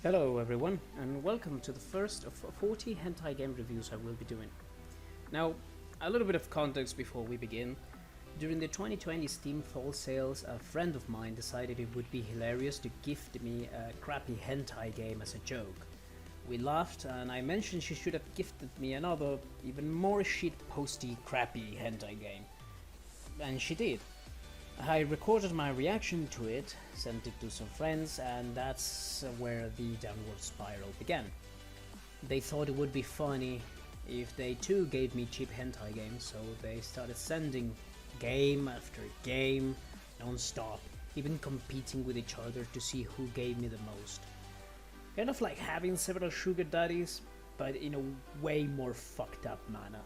Hello everyone, and welcome to the first of 40 hentai game reviews I will be doing. Now, a little bit of context before we begin. During the 2020 Steam fall sales, a friend of mine decided it would be hilarious to gift me a crappy hentai game as a joke. We laughed, and I mentioned she should have gifted me another, even more shit-posty crappy hentai game. And she did. I recorded my reaction to it, sent it to some friends, and that's where the downward spiral began. They thought it would be funny if they too gave me cheap hentai games, so they started sending game after game, non-stop, even competing with each other to see who gave me the most. Kind of like having several sugar daddies, but in a way more fucked up manner.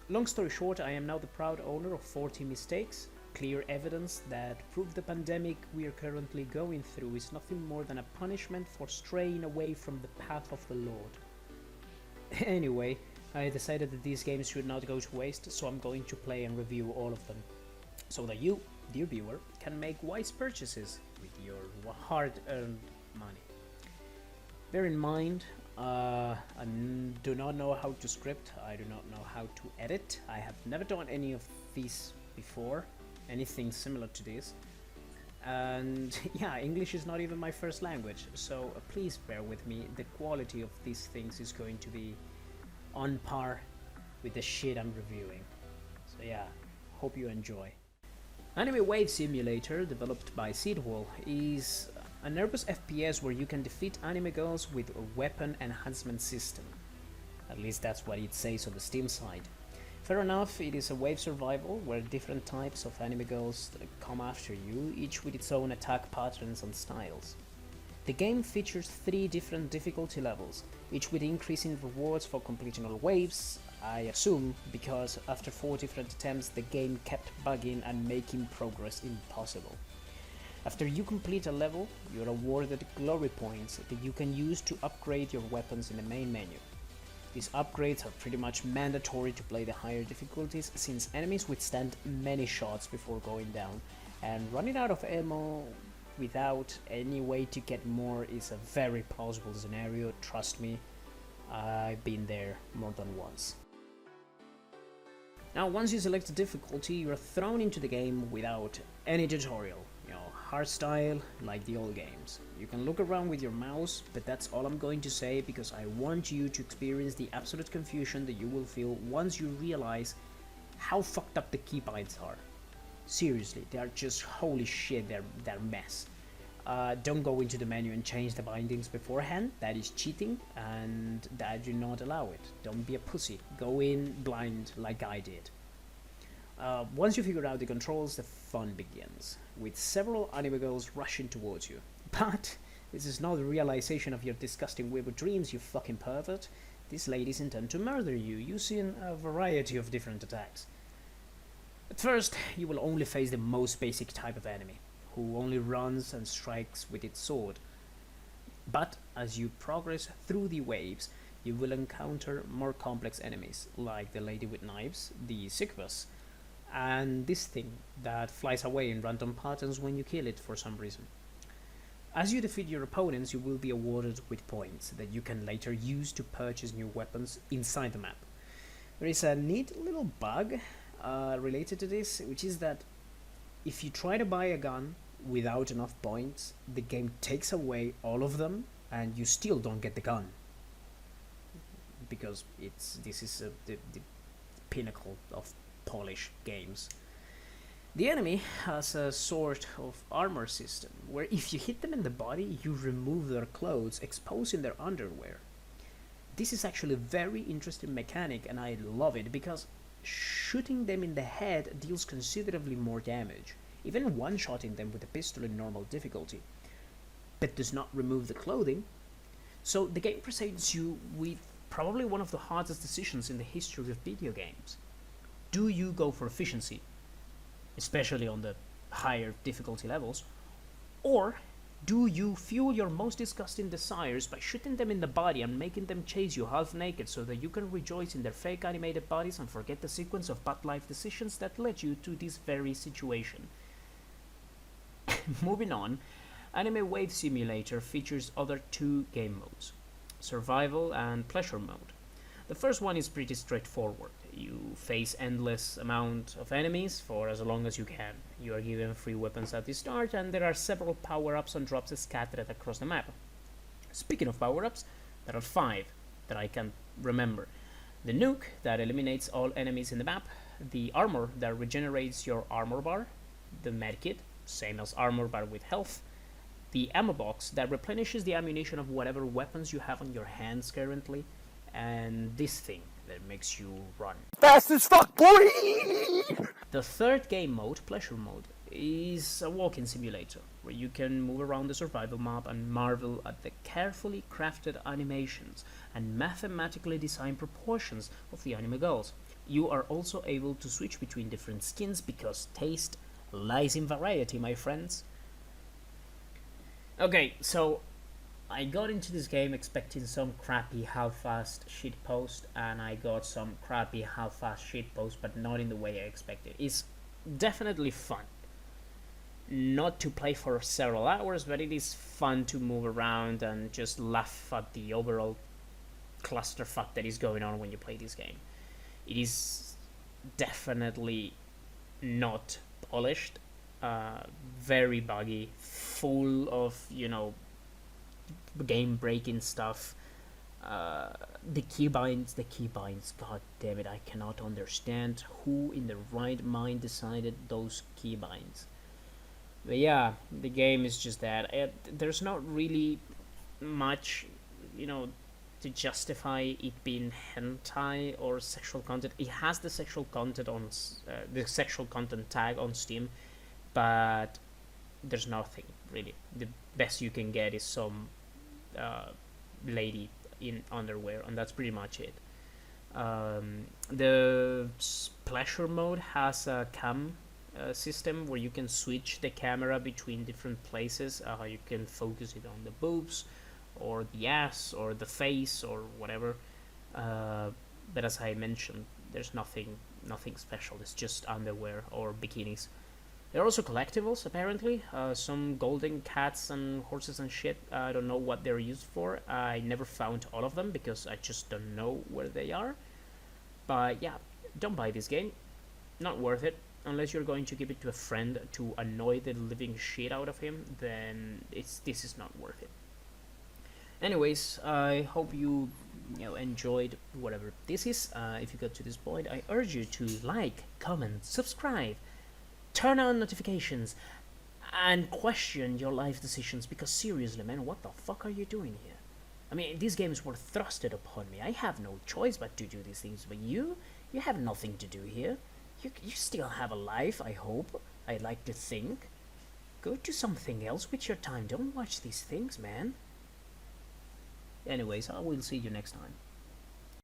Long story short, I am now the proud owner of 40 mistakes, clear evidence that prove the pandemic we are currently going through is nothing more than a punishment for straying away from the path of the Lord. Anyway, I decided that these games should not go to waste, so I'm going to play and review all of them, so that you, dear viewer, can make wise purchases with your hard-earned money. Bear in mind, I do not know how to script, I do not know how to edit, I have never done any of these before, anything similar to this, and yeah, English is not even my first language, so please bear with me. The quality of these things is going to be on par with the shit I'm reviewing, so yeah, hope you enjoy. Anime Wave Simulator, developed by Seedwall, is a nervous FPS where you can defeat anime girls with a weapon enhancement system. At least that's what it says on the Steam side. Fair enough, it is a wave survival where different types of anime girls come after you, each with its own attack patterns and styles. The game features 3 different difficulty levels, each with increasing rewards for completing all waves, I assume because after 4 different attempts the game kept bugging and making progress impossible. After you complete a level, you are awarded glory points that you can use to upgrade your weapons in the main menu. These upgrades are pretty much mandatory to play the higher difficulties, since enemies withstand many shots before going down, and running out of ammo without any way to get more is a very plausible scenario, trust me, I've been there more than once. Now, once you select a difficulty, you are thrown into the game without any tutorial. Hardstyle, like the old games. You can look around with your mouse, but that's all I'm going to say because I want you to experience the absolute confusion that you will feel once you realize how fucked up the keybinds are. Seriously, they are just holy shit, they're mess. Don't go into the menu and change the bindings beforehand, that is cheating and I do not allow it. Don't be a pussy, go in blind like I did. Once you figure out the controls, the fun begins, with several anime girls rushing towards you. But this is not the realization of your disgusting weird dreams, you fucking pervert. These ladies intend to murder you, using a variety of different attacks. At first, you will only face the most basic type of enemy, who only runs and strikes with its sword. But as you progress through the waves, you will encounter more complex enemies, like the lady with knives, the succubus, and this thing that flies away in random patterns when you kill it for some reason. As you defeat your opponents, you will be awarded with points that you can later use to purchase new weapons inside the map. There is a neat little bug related to this, which is that if you try to buy a gun without enough points, the game takes away all of them and you still don't get the gun. Because this is the pinnacle of Polish games. The enemy has a sort of armor system where if you hit them in the body, you remove their clothes, exposing their underwear. This is actually a very interesting mechanic and I love it because shooting them in the head deals considerably more damage, even one-shotting them with a pistol in normal difficulty, but does not remove the clothing. So the game presents you with probably one of the hardest decisions in the history of video games. Do you go for efficiency, especially on the higher difficulty levels, or do you fuel your most disgusting desires by shooting them in the body and making them chase you half naked so that you can rejoice in their fake animated bodies and forget the sequence of bad life decisions that led you to this very situation? Moving on, Anime Wave Simulator features other two game modes, survival and pleasure mode. The first one is pretty straightforward. You face endless amount of enemies for as long as you can. You are given free weapons at the start, and there are several power-ups and drops scattered across the map. Speaking of power-ups, there are 5 that I can remember. The nuke that eliminates all enemies in the map, the armor that regenerates your armor bar, the medkit, same as armor but with health, the ammo box that replenishes the ammunition of whatever weapons you have on your hands currently, and this thing that makes you run fast as fuck, boy! The third game mode, pleasure mode, is a walking simulator where you can move around the survival map and marvel at the carefully crafted animations and mathematically designed proportions of the anime girls. You are also able to switch between different skins because taste lies in variety, my friends. Okay, so I got into this game expecting some crappy half-assed shitpost, and I got some crappy half-assed shitpost, but not in the way I expected. It's definitely fun. Not to play for several hours, but it is fun to move around and just laugh at the overall clusterfuck that is going on when you play this game. It is definitely not polished, very buggy, full of, game breaking stuff. The keybinds, god damn it, I cannot understand who in their right mind decided those keybinds. But yeah, the game is just that. There's not really much, to justify it being hentai or sexual content. It has the sexual content on the sexual content tag on Steam, but there's nothing really. The best you can get is some lady in underwear, and that's pretty much it. The pleasure mode has a cam system where you can switch the camera between different places. You can focus it on the boobs or the ass or the face or whatever, but as I mentioned, there's nothing special. It's just underwear or bikinis. There are also collectibles, apparently. Some golden cats and horses and shit. I don't know what they're used for. I never found all of them because I just don't know where they are. But yeah, don't buy this game. Not worth it. Unless you're going to give it to a friend to annoy the living shit out of him, then this is not worth it. Anyways, I hope you enjoyed whatever this is. If you got to this point, I urge you to like, comment, subscribe, turn on notifications, and question your life decisions, because seriously, man, what the fuck are you doing here? I mean, these games were thrusted upon me. I have no choice but to do these things, but you have nothing to do here. You still have a life, I hope. I like to think. Go do something else with your time. Don't watch these things, man. Anyways, I will see you next time.